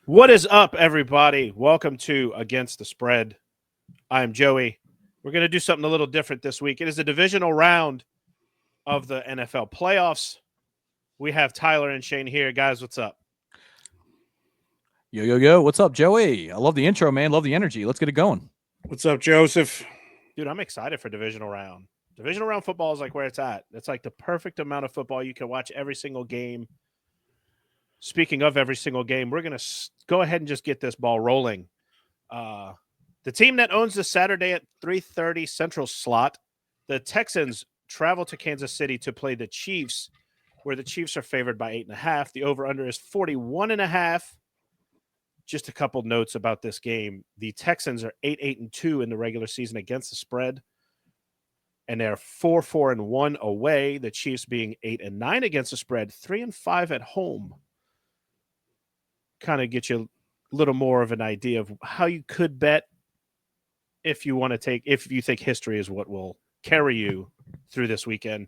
What is up, everybody? Welcome to Against the Spread. I'm Joey. We're going to do something a little different this week. It is the divisional round of the NFL playoffs. We have Tyler and Shane here. Guys, what's up? Yo. What's up, Joey? I love the intro, man. Love the energy. Let's get it going. What's up, Joseph? Dude, I'm excited for divisional round. Divisional round football is like where it's at. It's like the perfect amount of football. You can watch every single game. Speaking of every single game, we're going to go ahead and just get this ball rolling. The team that owns the Saturday at 3:30 Central slot, the Texans, travel to Kansas City to play the Chiefs, where the Chiefs are favored by 8.5. The over-under is 41.5. Just a couple notes about this game. The Texans are 8-2 in the regular season against the spread, and they're 4-1 away. The Chiefs being 8-9 against the spread, 3-5 at home. Kind of get you a little more of an idea of how you could bet if you think history is what will carry you through this weekend.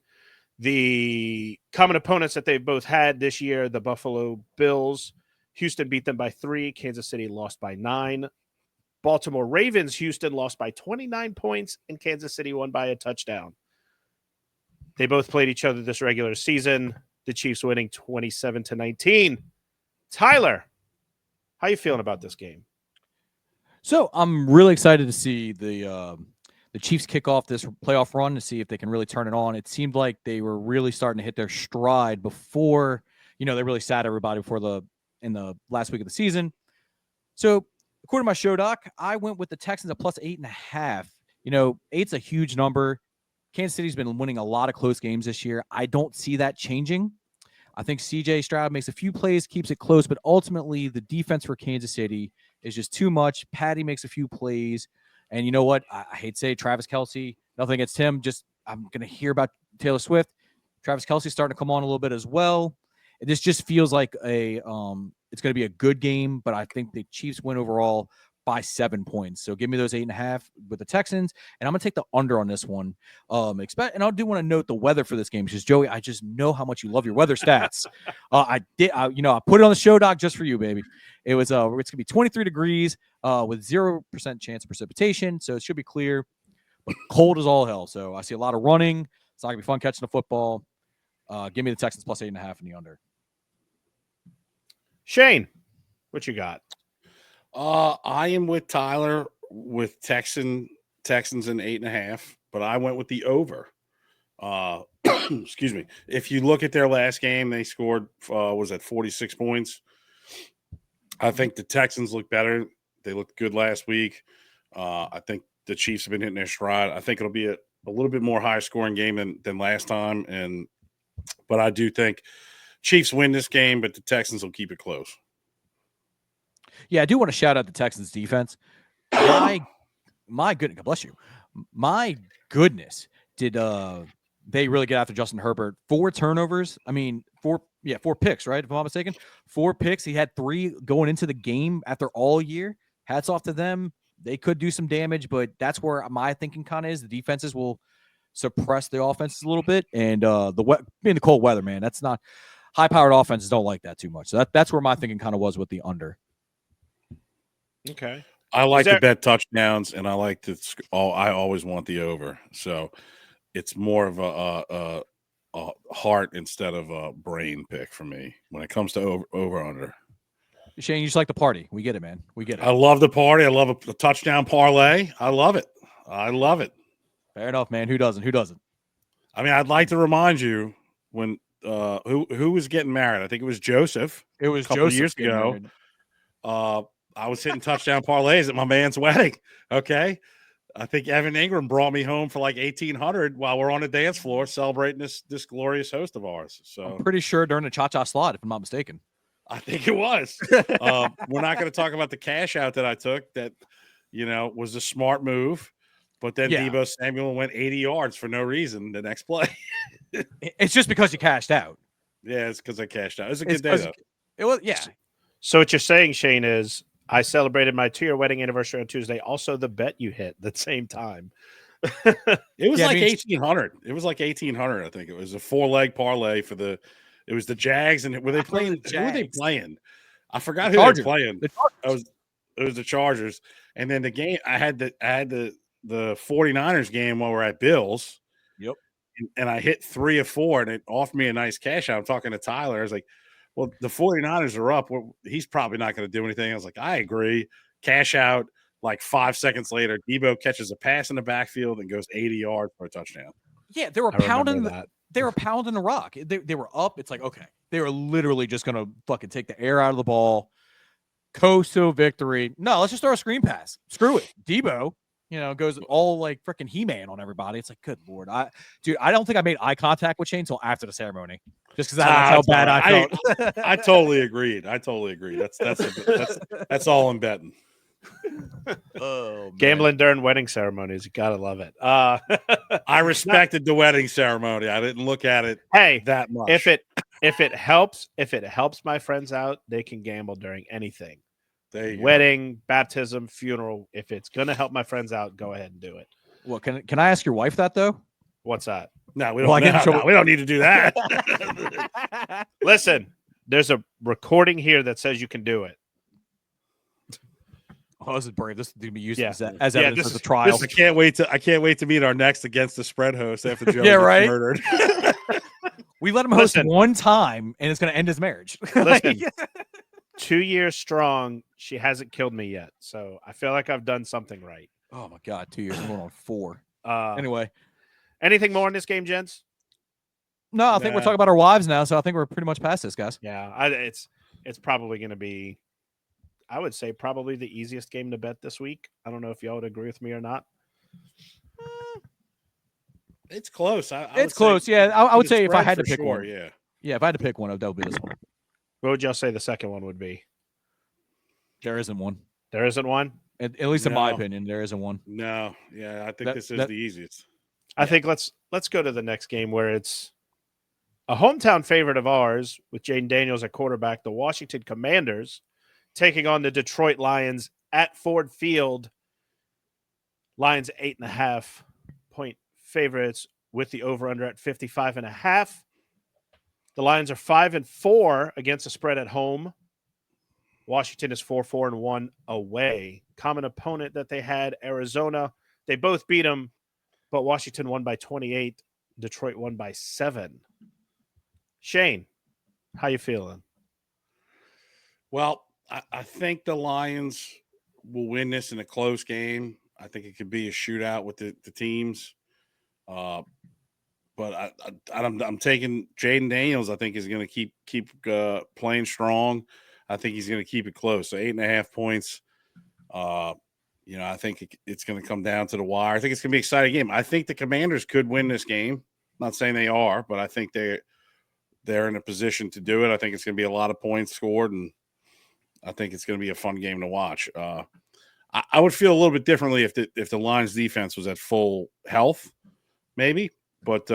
The common opponents that they've both had this year, the Buffalo Bills, Houston beat them by 3. Kansas City lost by 9. Baltimore Ravens, Houston lost by 29 points, and Kansas City won by a touchdown. They both played each other this regular season. The Chiefs winning 27-19. Tyler, how you feeling about this game? So I'm really excited to see the Chiefs kick off this playoff run to see if they can really turn it on. It seemed like they were really starting to hit their stride before, they really sat everybody in the last week of the season. So according to my show doc, I went with the Texans at plus 8.5. 8's a huge number. Kansas City's been winning a lot of close games this year. I don't see that changing. I think C.J. Stroud makes a few plays, keeps it close, but ultimately the defense for Kansas City is just too much. Patty makes a few plays. And you know what? I hate to say Travis Kelce, nothing against him. Just I'm going to hear about Taylor Swift. Travis Kelce's starting to come on a little bit as well. This just feels like it's going to be a good game, but I think the Chiefs win overall by 7 points. So give me those 8.5 with the Texans, and I'm going to take the under on this one. And I do want to note the weather for this game because Joey, I just know how much you love your weather stats. I put it on the show doc just for you, baby. It was it's going to be 23 degrees with 0% chance of precipitation, so it should be clear, but cold as all hell. So I see a lot of running. It's not going to be fun catching the football. Give me the Texans plus 8.5 in the under. Shane, what you got? I am with Tyler with Texans in 8.5, but I went with the over. Excuse me. If you look at their last game, they scored 46 points. I think the Texans look better. They looked good last week. I think the Chiefs have been hitting their stride. I think it'll be a little bit more high scoring game than last time, but I do think Chiefs win this game, but the Texans will keep it close. Yeah, I do want to shout out the Texans defense. My goodness, God bless you. My goodness, did they really get after Justin Herbert? 4 turnovers. I mean, 4 picks, right? If I'm not mistaken, 4 picks. He had 3 going into the game after all year. Hats off to them. They could do some damage, but that's where my thinking kind of is. The defenses will suppress the offenses a little bit, and being the cold weather, man, that's not high-powered offenses don't like that too much. So that's where my thinking kind of was with the under. Okay. I like to bet touchdowns, and I like to. I always want the over, so it's more of a heart instead of a brain pick for me when it comes to over under. Shane, you just like the party. We get it, man. We get it. I love the party. I love a touchdown parlay. I love it. Fair enough, man. Who doesn't? I mean, I'd like to remind you when who was getting married. I think it was Joseph. It was a couple of years ago. I was hitting touchdown parlays at my man's wedding. Okay. I think Evan Ingram brought me home for like $1,800 while we're on the dance floor celebrating this glorious host of ours. So I'm pretty sure during the cha-cha slot, if I'm not mistaken. I think it was. We're not going to talk about the cash out that I took that, was a smart move. But then Deebo Samuel went 80 yards for no reason the next play. It's just because you cashed out. Yeah, it's because I cashed out. It was a good day, though. It was, yeah. So what you're saying, Shane, is I celebrated my 2-year wedding anniversary on Tuesday. Also, the bet you hit at the same time. It was like 1,800. It was like 1,800. I think it was a 4-leg parlay it was the Jags. And were they playing? Who were they playing? I forgot The who Chargers. they're playing. The Chargers. It was the Chargers. And then the game I had the 49ers game while we're at Bills. Yep. And I hit 3 of 4 and it offered me a nice cash out. I'm talking to Tyler. I was like, well, the 49ers are up. Well, he's probably not going to do anything. I was like, I agree. Cash out. Like 5 seconds later, Debo catches a pass in the backfield and goes 80 yards for a touchdown. Yeah, they were I pounding. remember that. They were pounding the rock. They were up. It's like, okay, they were literally just gonna fucking take the air out of the ball, coast to a victory. No, let's just throw a screen pass. Screw it. Debo, goes all like freaking He-Man on everybody. It's like, good Lord. I don't think I made eye contact with Shane until after the ceremony. Just because that's how bad I felt. I totally agreed. That's all I'm betting. Oh, Gambling during wedding ceremonies. You got to love it. I respected the wedding ceremony. I didn't look at it that much. If it helps my friends out, they can gamble during anything. Wedding, baptism, funeral. If it's going to help my friends out, go ahead and do it. Well, can I ask your wife that though? What's that? No, we don't. We don't need to do that. Listen, there's a recording here that says you can do it. Oh, this is brave. This is going to be used as Yeah, evidence for the trial. I can't wait to meet our next against the spread host after Joe gets right? murdered. We let him host one time, and it's going to end his marriage. Listen, 2 years strong. She hasn't killed me yet, so I feel like I've done something right. Oh my God, 2 years. I'm going on 4. Anyway, anything more in this game, gents? No, I think we're talking about our wives now, so I think we're pretty much past this, guys. Yeah, it's probably going to be, I would say, probably the easiest game to bet this week. I don't know if y'all would agree with me or not. It's close. It's close. Yeah, I would say if I had to pick one. Yeah, if I had to pick one, that would be this one. What would y'all say the second one would be? There isn't one. There isn't one? At least in my opinion, there isn't one. No. Yeah, I think this is the easiest. I think let's go to the next game where it's a hometown favorite of ours with Jaden Daniels at quarterback, the Washington Commanders, taking on the Detroit Lions at Ford Field. Lions 8.5-point favorites with the over-under at 55.5. The Lions are 5-4 against the spread at home. Washington is 4-1 away. Common opponent that they had, Arizona. They both beat them, but Washington won by 28. Detroit won by 7. Shane, how you feeling? Well, I think the Lions will win this in a close game. I think it could be a shootout with the teams. But I'm taking Jaden Daniels. I think is going to keep playing strong. I think he's going to keep it close. So 8.5 points. I think it's going to come down to the wire. I think it's going to be an exciting game. I think the Commanders could win this game. I'm not saying they are, but I think they're in a position to do it. I think it's going to be a lot of points scored, and I think it's going to be a fun game to watch. I would feel a little bit differently if the Lions defense was at full health, maybe. But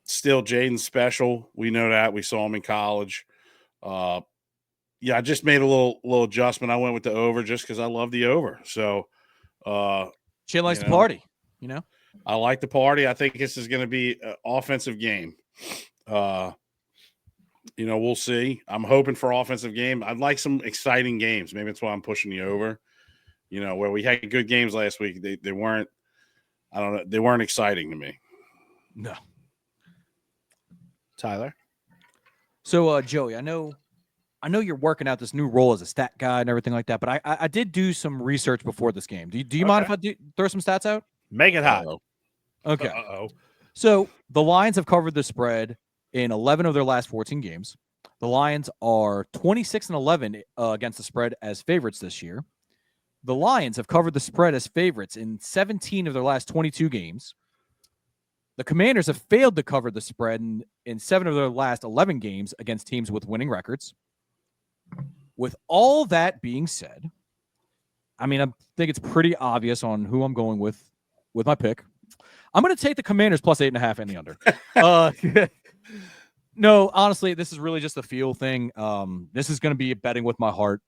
still, Jaden's special. We know that. We saw him in college. I just made a little adjustment. I went with the over just because I love the over. So she likes to party, I like the party. I think this is going to be an offensive game. We'll see. I'm hoping for offensive game. I'd like some exciting games. Maybe that's why I'm pushing the over. Where we had good games last week, they weren't. I don't know. They weren't exciting to me. No. Tyler. So, Joey, I know you're working out this new role as a stat guy and everything like that, but I did do some research before this game. Do you mind if I throw some stats out? Make it hot. Okay. Uh-oh. So the Lions have covered the spread in 11 of their last 14 games. The Lions are 26-11 against the spread as favorites this year. The Lions have covered the spread as favorites in 17 of their last 22 games. The Commanders have failed to cover the spread in 7 of their last 11 games against teams with winning records. With all that being said, I think it's pretty obvious on who I'm going with my pick. I'm going to take the Commanders plus 8.5 and the under. No, honestly, this is really just a feel thing. This is going to be betting with my heart.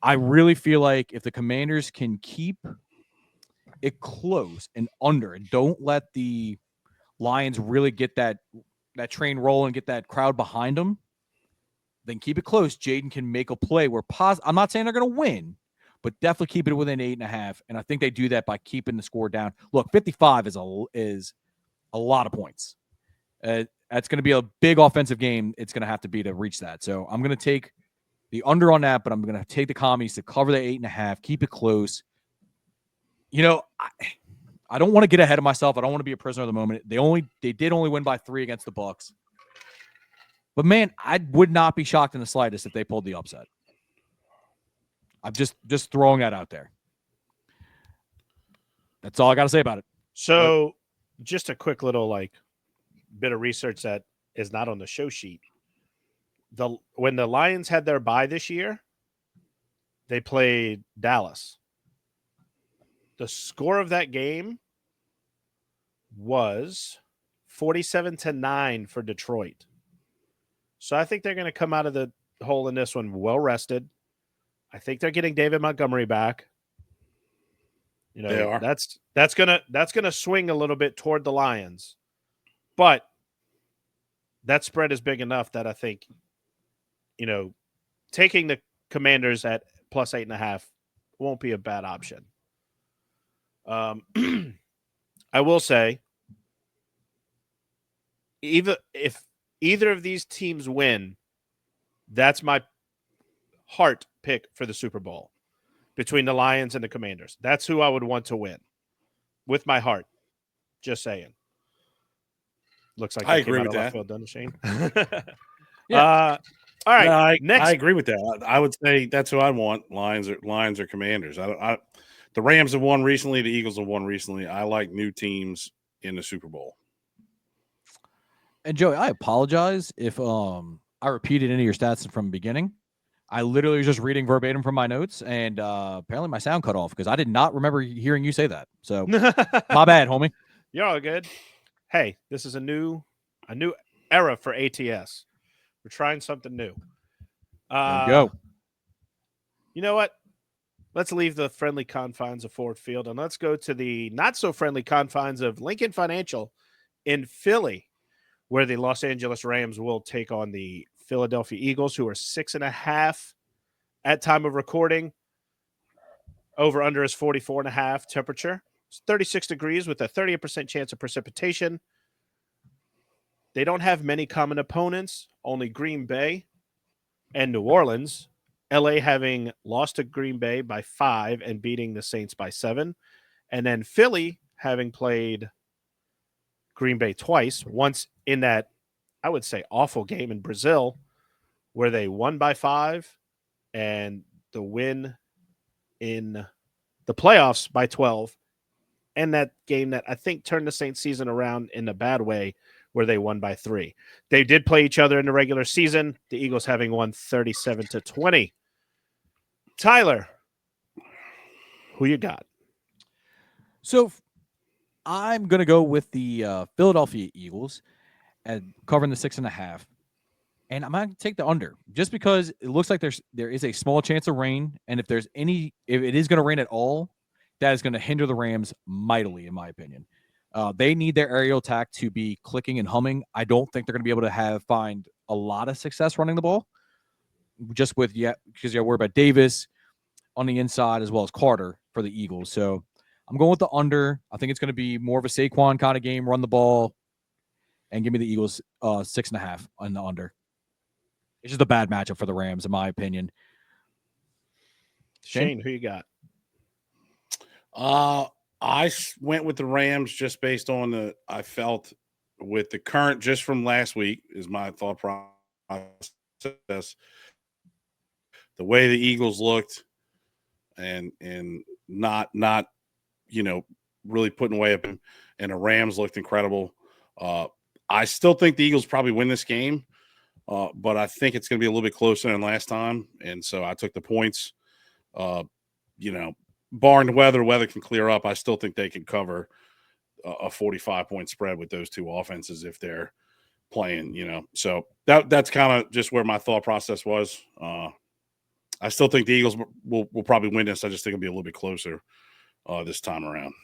I really feel like if the Commanders can keep it close and under and don't let the Lions really get that train rolling, get that crowd behind them, then keep it close. Jaden can make a play where I'm not saying they're going to win, but definitely keep it within 8.5. And I think they do that by keeping the score down. Look, 55 is a lot of points. That's going to be a big offensive game. It's going to have to be to reach that. So I'm going to take the under on that, but I'm going to take the Commies to cover the 8.5. Keep it close. I don't want to get ahead of myself. I don't want to be a prisoner of the moment. They did only win by 3 against the Bucks. But man, I would not be shocked in the slightest if they pulled the upset. I'm just throwing that out there. That's all I got to say about it. So, just a quick little bit of research that is not on the show sheet. When the Lions had their bye this year, they played Dallas. The score of that game was 47-9 for Detroit. So I think they're going to come out of the hole in this one well rested. I think they're getting David Montgomery back. They are. That's gonna swing a little bit toward the Lions, but that spread is big enough that I think, taking the Commanders at plus 8.5 won't be a bad option. I will say, if either of these teams win, that's my heart pick for the Super Bowl between the Lions and the Commanders. That's who I would want to win with my heart. Just saying. Looks like I agree with that. Field, doesn't it, Shane? Yeah. All right. No, next, I agree with that. I would say that's who I want. Lions or Commanders. The Rams have won recently. The Eagles have won recently. I like new teams in the Super Bowl. And Joey, I apologize if I repeated any of your stats from the beginning. I literally was just reading verbatim from my notes, and apparently my sound cut off because I did not remember hearing you say that. So my bad, homie. You're all good. Hey, this is a new era for ATS. We're trying something new. There we go. You know what? Let's leave the friendly confines of Ford Field and let's go to the not so friendly confines of Lincoln Financial in Philly, where the Los Angeles Rams will take on the Philadelphia Eagles, who are 6.5 at time of recording. Over under is 44.5 temperature. It's 36 degrees with a 30% chance of precipitation. They don't have many common opponents, only Green Bay and New Orleans. LA having lost to Green Bay by 5 and beating the Saints by 7. And then Philly having played Green Bay twice, once in that, I would say, awful game in Brazil where they won by 5 and the win in the playoffs by 12. And that game that I think turned the Saints season around in a bad way where they won by 3. They did play each other in the regular season, the Eagles having won 37-20. Tyler, who you got? So I'm going to go with the Philadelphia Eagles and covering the 6.5. And I'm going to take the under just because it looks like there is a small chance of rain. And if it is going to rain at all, that is going to hinder the Rams mightily, in my opinion. They need their aerial attack to be clicking and humming. I don't think they're going to be able to find a lot of success running the ball. Just because you're worried about Davis on the inside as well as Carter for the Eagles. So I'm going with the under. I think it's going to be more of a Saquon kind of game, run the ball, and give me the Eagles 6.5 on the under. It's just a bad matchup for the Rams, in my opinion. Shane, who you got? I went with the Rams just based on I felt with the current just from last week is my thought process. The way the Eagles looked and not really putting away up, and the Rams looked incredible. I still think the Eagles probably win this game, but I think it's going to be a little bit closer than last time, and so I took the points. Barring the weather can clear up, I still think they can cover a 45-point spread with those two offenses if they're playing, So that's kind of just where my thought process was. I still think the Eagles will probably win this. I just think it'll be a little bit closer this time around.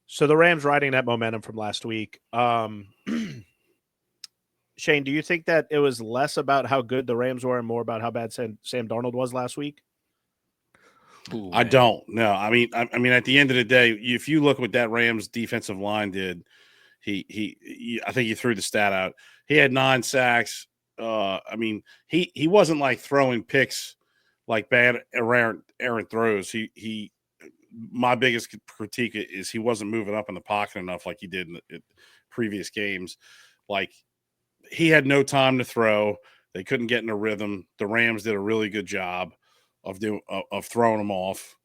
So the Rams riding that momentum from last week. Shane, do you think that it was less about how good the Rams were and more about how bad Sam Darnold was last week? Ooh, I man. don't. No, I mean, at the end of the day, if you look what that Rams defensive line did, I think he threw the stat out. He had 9 sacks. I mean, he wasn't like throwing picks like bad errant throws. My biggest critique is he wasn't moving up in the pocket enough like he did in previous games. Like, he had no time to throw. They couldn't get in a rhythm. The Rams did a really good job of throwing him off.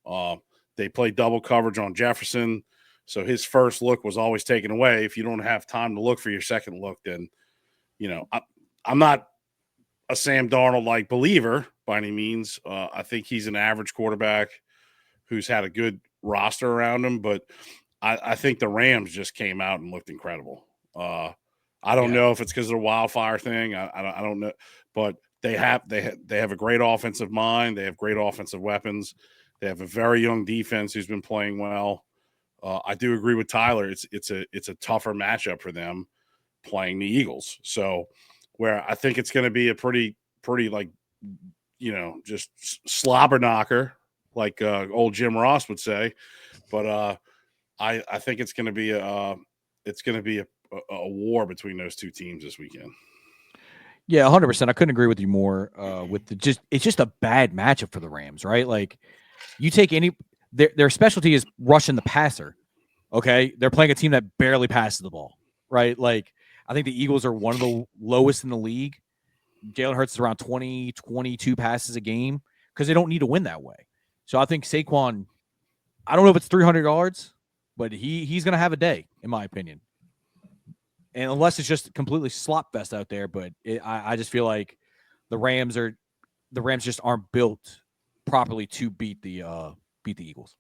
They played double coverage on Jefferson, so his first look was always taken away. If you don't have time to look for your second look, then I'm not a Sam Darnold like believer by any means. I think he's an average quarterback who's had a good roster around him, but I think the Rams just came out and looked incredible. I don't know if it's because of the wildfire thing. I don't know, but they have a great offensive mind. They have great offensive weapons. They have a very young defense who's been playing well. I do agree with Tyler. It's a tougher matchup for them playing the Eagles. So where I think it's going to be a pretty like, just slobber knocker, like old Jim Ross would say. But I think it's going to be a war between those two teams this weekend. Yeah, 100%. I couldn't agree with you more. It's just a bad matchup for the Rams, right? Like, you take their specialty is rushing the passer. Okay, they're playing a team that barely passes the ball, right? Like, I think the Eagles are one of the lowest in the league. Jalen Hurts is around 20, 22 passes a game because they don't need to win that way. So I think Saquon, I don't know if it's 300 yards, but he's going to have a day, in my opinion. And unless it's just completely slop fest out there, but I just feel like the Rams just aren't built properly to beat the Eagles.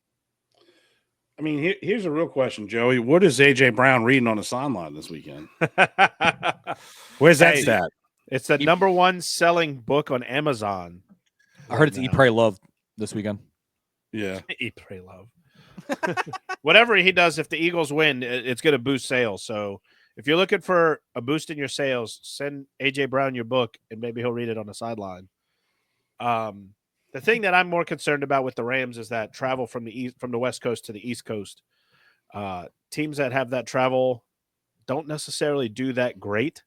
I mean, here's a real question, Joey. What is AJ Brown reading on the sideline this weekend? Where's that stat? It's the number 1 selling book on Amazon. I heard it's Eat, Pray, Love this weekend. Yeah. Eat, Pray, Love. Whatever he does, if the Eagles win, it's going to boost sales. So if you're looking for a boost in your sales, send AJ Brown your book, and maybe he'll read it on the sideline. The thing that I'm more concerned about with the Rams is that travel from the West Coast to the East Coast. Teams that have that travel don't necessarily do that great.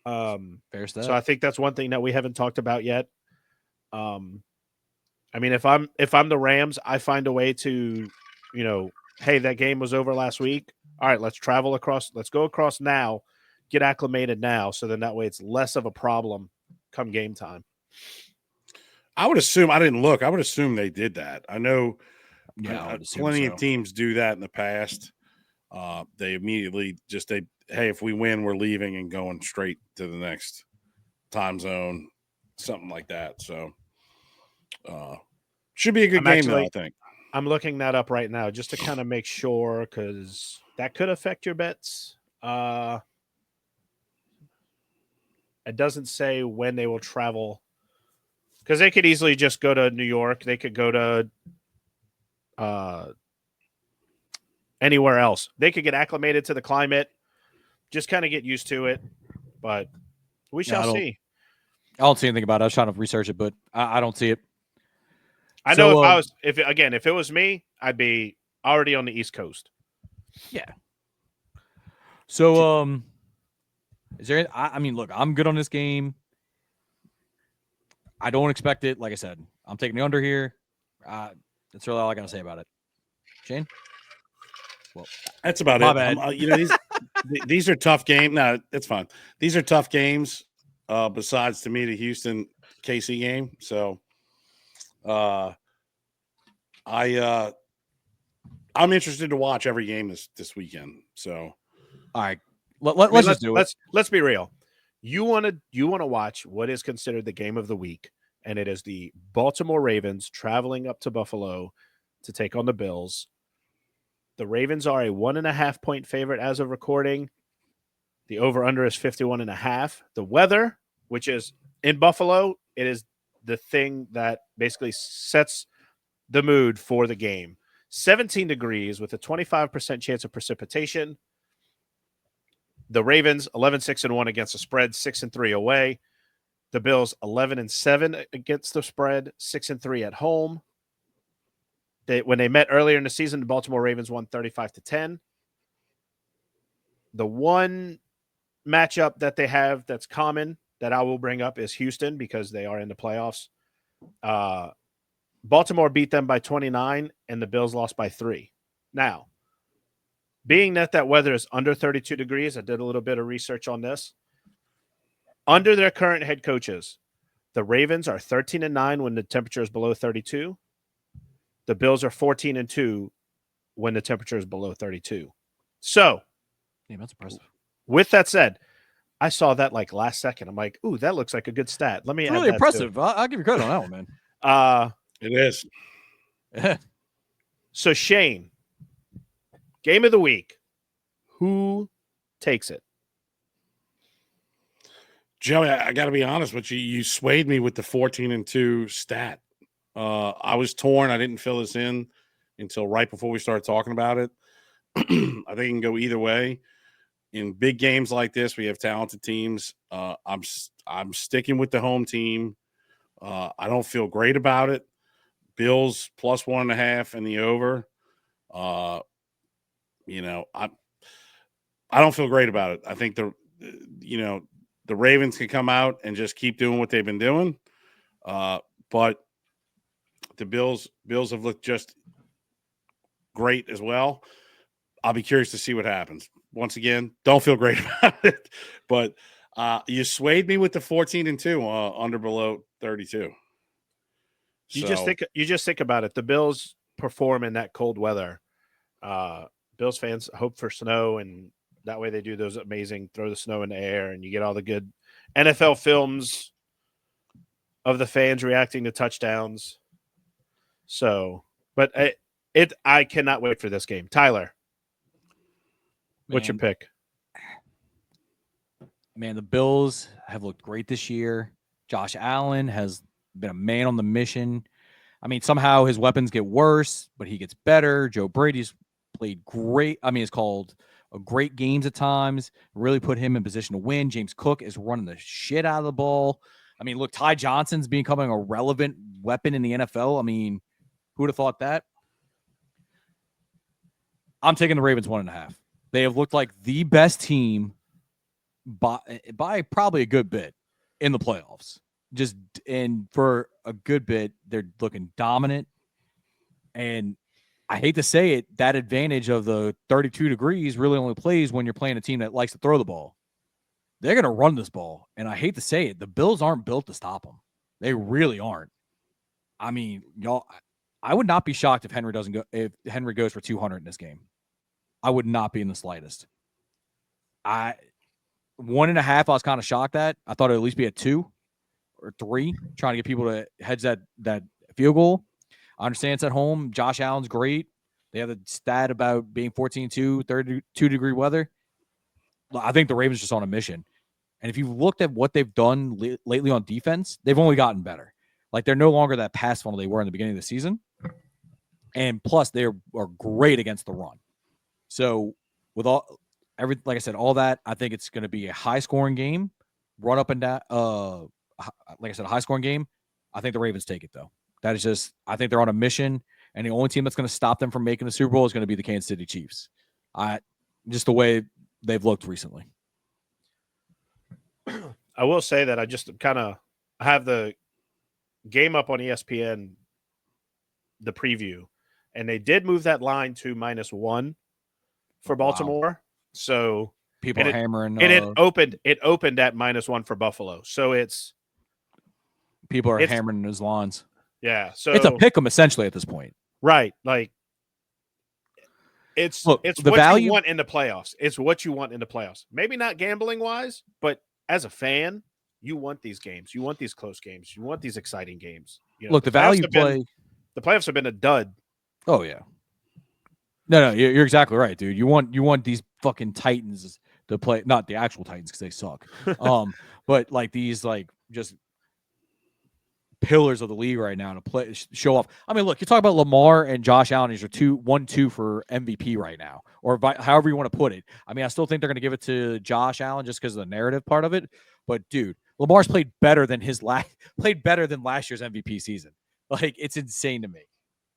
Fair stuff. So I think that's one thing that we haven't talked about yet. I mean, if I'm the Rams, I find a way to, hey, that game was over last week. All right, let's travel across. Let's go across now, get acclimated now. So then that way it's less of a problem come game time. I would assume, I didn't look, I would assume they did that. I know plenty of teams do that in the past. They immediately hey, if we win, we're leaving and going straight to the next time zone, something like that. So should be a good game, though, I think. I'm looking that up right now just to kind of make sure, because that could affect your bets. It doesn't say when they will travel, because they could easily just go to New York. They could go to anywhere else. They could get acclimated to the climate, just kind of get used to it. But we shall see. I don't see anything about it. I was trying to research it, but I don't see it. I know if it was me, I'd be already on the East Coast. Yeah. So, is there? I mean, look, I'm good on this game. I don't expect it. Like I said, I'm taking the under here. That's really all I got to say about it. Shane? Well, that's about my it. bad. These are tough games. No, it's fine. These are tough games. Besides, to me, the Houston KC game. So, I'm interested to watch every game this weekend. So, all right, let's just do it. Let's be real. You want to watch what is considered the game of the week, and it is the Baltimore Ravens traveling up to Buffalo to take on the Bills. The Ravens are a 1.5 point favorite as of recording. The over-under is 51.5. The weather, which is in Buffalo, it is the thing that basically sets the mood for the game. 17 degrees with a 25% chance of precipitation. The Ravens 11-6-1 against the spread, 6-3 away. The Bills 11-7 against the spread, 6-3 at home. When they met earlier in the season, the Baltimore Ravens won 35-10. The one matchup that they have that's common that I will bring up is Houston because they are in the playoffs. Baltimore beat them by 29 and the Bills lost by 3. Now, being that weather is under 32 degrees, I did a little bit of research on this. Under their current head coaches, the Ravens are 13-9 when the temperature is below 32. The Bills are 14-2 when the temperature is below 32. So, yeah, that's impressive. With that said, I saw that like last second. I'm like, ooh, that looks like a good stat. Let me. It's add really that impressive. I'll give you credit on that one, man. It is. So Shane, game of the week. Who takes it? Joey, I got to be honest with you. You swayed me with the 14-2 stat. I was torn. I didn't fill this in until right before we started talking about it. I think it can go either way. In big games like this, we have talented teams. I'm sticking with the home team. I don't feel great about it. Bills plus 1.5 and the over. I don't feel great about it. I think the Ravens can come out and just keep doing what they've been doing. But the Bills have looked just great as well. I'll be curious to see what happens. Once again, don't feel great about it. But you swayed me with the 14-2 under below 32. You just think about it. The Bills perform in that cold weather. Bills fans hope for snow, and that way they do those amazing throw the snow in the air, and you get all the good NFL films of the fans reacting to touchdowns. So, but I cannot wait for this game. Tyler, what's your pick? Man, the Bills have looked great this year. Josh Allen has been a man on the mission. I mean, somehow his weapons get worse, but he gets better. Joe Brady's played great. I mean, it's called great games at times, really put him in position to win. James Cook is running the shit out of the ball. I mean, look, Ty Johnson's becoming a relevant weapon in the NFL. I mean, who would have thought that? I'm taking the Ravens 1.5. They have looked like the best team by probably a good bit in the playoffs. And for a good bit, they're looking dominant. And I hate to say it, that advantage of the 32 degrees really only plays when you're playing a team that likes to throw the ball. They're going to run this ball. And I hate to say it, the Bills aren't built to stop them. They really aren't. I mean, y'all, I would not be shocked if Henry goes for 200 in this game. I would not be in the slightest. 1.5, I was kind of shocked at. I thought it'd at least be a 2 or 3, trying to get people to hedge that field goal. I understand it's at home. Josh Allen's great. They have the stat about being 14-2, 32-degree weather. I think the Ravens are just on a mission. And if you've looked at what they've done lately on defense, they've only gotten better. Like, they're no longer that pass funnel they were in the beginning of the season. And plus, they are great against the run. So with like I said, all that, I think it's going to be a high-scoring game, run up and down. Like I said, a high-scoring game. I think the Ravens take it, though. That is just, I think they're on a mission, and the only team that's going to stop them from making the Super Bowl is going to be the Kansas City Chiefs. Just the way they've looked recently. I will say that I just I have the game up on ESPN, the preview, and they did move that line to -1 for Baltimore. Wow. So people are hammering. And it opened at -1 for Buffalo. So people are hammering those lines. Yeah. So it's a pick 'em essentially at this point. Right. Like it's what you want in the playoffs. It's what you want in the playoffs. Maybe not gambling wise, but as a fan, you want these games. You want these close games. You want these exciting games. You know, look, the value play. The playoffs have been a dud. Oh yeah. No, you're exactly right, dude. You want these fucking Titans to play, not the actual Titans because they suck. But like these, like just pillars of the league right now to show off. I mean, look, you talk about Lamar and Josh Allen. These are 1-2 for MVP right now, or however you want to put it. I mean, I still think they're going to give it to Josh Allen just because of the narrative part of it. But dude, Lamar's played better than last year's MVP season. Like, it's insane to me.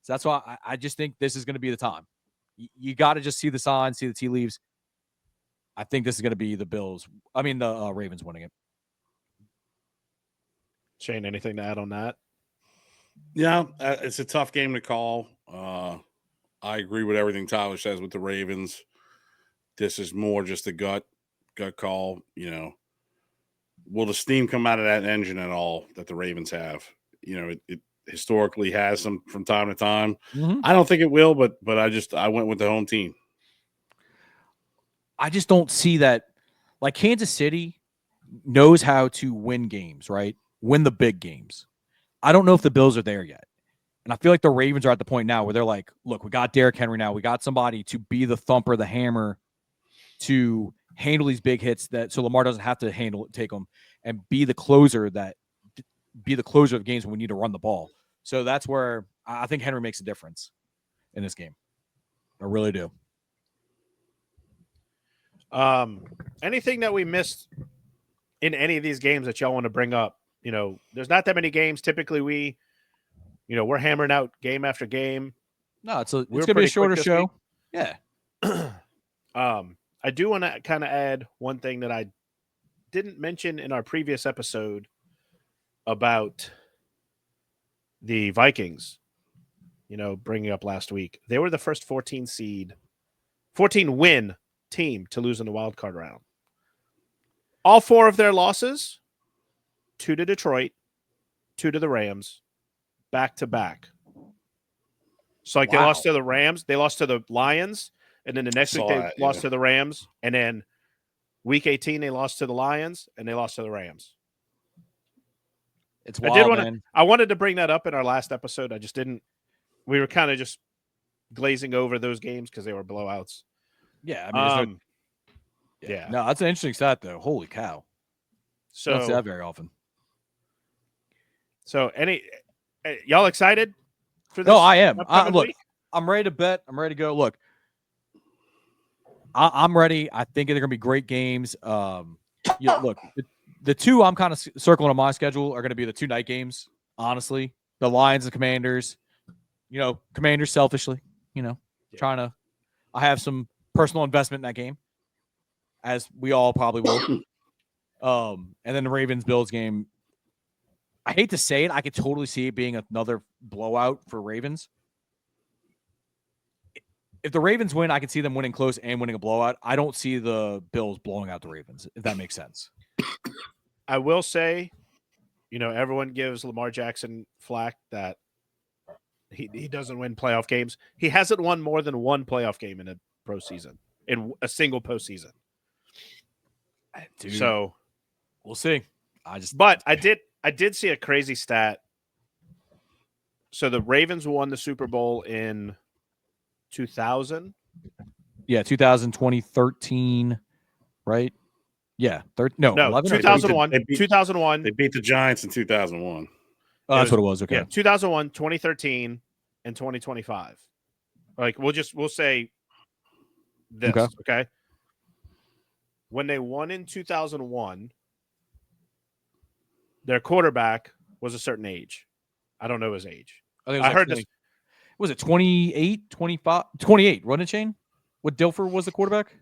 So that's why I just think this is going to be the time. You got to just see the signs, see the tea leaves. I think this is going to be the Ravens winning it. Shane, anything to add on that? Yeah, it's a tough game to call. I agree with everything Tyler says with the Ravens. This is more just a gut call. You know, will the steam come out of that engine at all that the Ravens have? You know, it historically has some from time to time. Mm-hmm. I don't think it will, but I went with the home team. I just don't see that. Like, Kansas City knows how to win games, right? Win the big games. I don't know if the Bills are there yet. And I feel like the Ravens are at the point now where they're like, look, we got Derrick Henry now. We got somebody to be the thumper, the hammer, to handle these big hits so Lamar doesn't have to take them, and be the closer of games when we need to run the ball. So that's where I think Henry makes a difference in this game. I really do. Anything that we missed in any of these games that y'all want to bring up? You know, there's not that many games. Typically, we're hammering out game after game. No, it's going to be a shorter show. Yeah. I do want to kind of add one thing that I didn't mention in our previous episode about the Vikings, bringing up last week. They were the first 14 win team to lose in the wild card round. All 4 of their losses, 2 to Detroit, 2 to the Rams, back to back. So they lost to the Rams, they lost to the Lions, and then the next week they lost to the Rams, and then week 18 they lost to the Lions, and they lost to the Rams. It's wild, I wanted to bring that up in our last episode. I just didn't. We were kind of just glazing over those games because they were blowouts. Yeah, I mean, no, that's an interesting stat though. Holy cow! So don't see that very often. So, y'all excited for this? No, I am. Look, week? I'm ready to bet. I'm ready to go. Look, I'm ready. I think they're going to be great games. Look, the 2 I'm kind of circling on my schedule are going to be the 2 night games. Honestly, the Lions and Commanders. Commanders selfishly. Trying to. I have some personal investment in that game, as we all probably will. And then the Ravens-Bills game. I hate to say it, I could totally see it being another blowout for Ravens. If the Ravens win, I can see them winning close and winning a blowout. I don't see the Bills blowing out the Ravens, if that makes sense. I will say, everyone gives Lamar Jackson flack that he doesn't win playoff games. He hasn't won more than 1 playoff game in a a single postseason. Dude, so we'll see. But I did see a crazy stat. So the Ravens won the Super Bowl in 2000. Yeah, 2013, right? Yeah, 11 2001. 2001. They beat the Giants in 2001. Oh, that's what it was. Okay. Yeah, 2001, 2013, and 2025. Like we'll say this, okay? When they won in 2001, their quarterback was a certain age. I don't know his age. I heard this. Was it 28, 25, 28, run it, Shane? What Dilfer was the quarterback?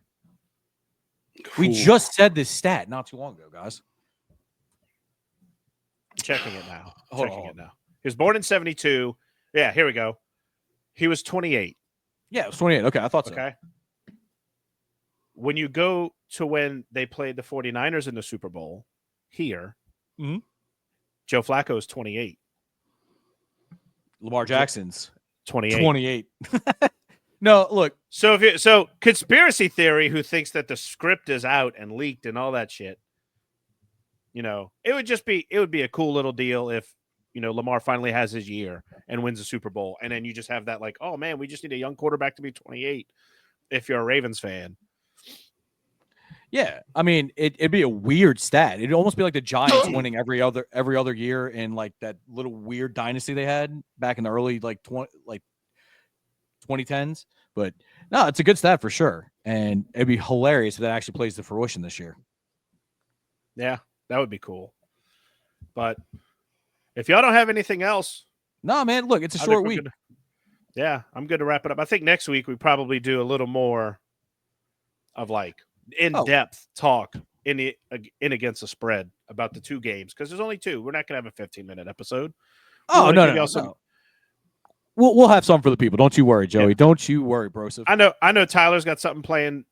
We just said this stat not too long ago, guys. I'm checking it now. He was born in 72. Yeah, here we go. He was 28. Yeah, it was 28. Okay, I thought so. Okay. When you go to when they played the 49ers in the Super Bowl here, Joe Flacco is 28. Lamar Jackson's 28. 28. No, look. So conspiracy theory who thinks that the script is out and leaked and all that shit, it would be a cool little deal if, Lamar finally has his year and wins the Super Bowl. And then you just have that like, oh man, we just need a young quarterback to be 28 if you're a Ravens fan. Yeah, I mean, it'd be a weird stat. It'd almost be like the Giants winning every other year in like that little weird dynasty they had back in the early 2010s. But no, it's a good stat for sure, and it'd be hilarious if that actually plays to fruition this year. Yeah, that would be cool. But if y'all don't have anything else, no, man, look, it's a short week. I'm good to wrap it up. I think next week we probably do a little more of like in-depth talk in against the spread about the two games because there's only two. We're not gonna have a 15-minute episode. No. We'll have some for the people. Don't you worry, Joey. Yeah. Don't you worry, Broseph. I know Tyler's got something playing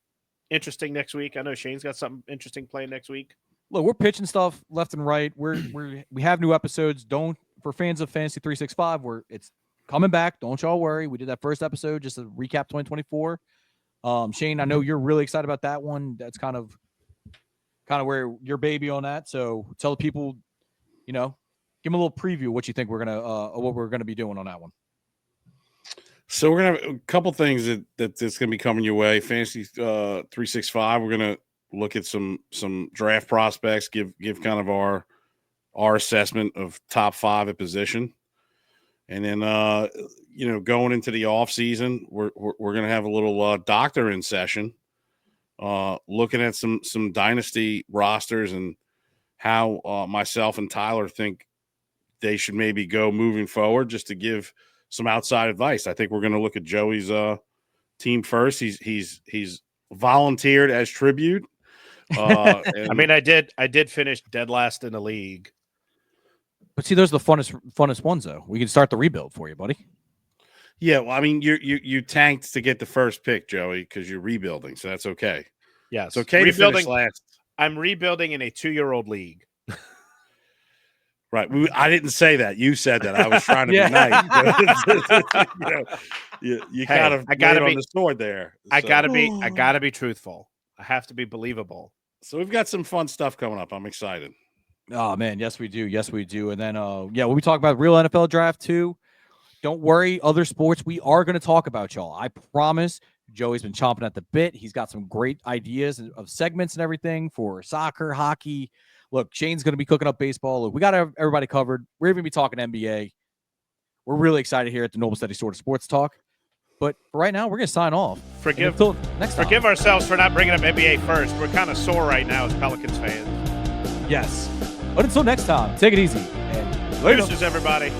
interesting next week. I know Shane's got something interesting playing next week. Look, we're pitching stuff left and right. We have new episodes. For fans of Fantasy 365, it's coming back. Don't y'all worry. We did that first episode just to recap 2024. Shane, I know you're really excited about that one. That's kind of where your baby on that. So tell the people, give them a little preview of what you think what we're gonna be doing on that one. So we're gonna have a couple things that's gonna be coming your way. Fantasy 365. We're gonna look at some draft prospects. Give kind of our assessment of top 5 at position. And then, going into the off season, we're going to have a little doctor in session, looking at some dynasty rosters and how myself and Tyler think they should maybe go moving forward, just to give some outside advice. I think we're going to look at Joey's team first. He's volunteered as tribute. I mean, I did finish dead last in the league. But see, those are the funnest ones, though. We can start the rebuild for you, buddy. Yeah, well, I mean, you tanked to get the first pick, Joey, because you're rebuilding, so that's okay. Yeah, it's okay to finish last. I'm rebuilding in a 2-year-old league. Right. I didn't say that. You said that. I was trying to be nice. You kind of got on the sword there. So. I gotta be truthful. I have to be believable. So we've got some fun stuff coming up. I'm excited. Oh man, yes we do. And then when we talk about real NFL draft too, don't worry, other sports we are going to talk about, y'all. I promise. Joey's been chomping at the bit. He's got some great ideas of segments and everything for soccer, hockey. Look, Shane's going to be cooking up baseball. Look, we got everybody covered. We're even going to be talking NBA. We're really excited here at the Noble Steady Sort of Sports Talk. But for right now, we're going to sign off. Forgive ourselves for not bringing up NBA first. We're kind of sore right now as Pelicans fans. Yes. But until next time, take it easy. And later, everybody.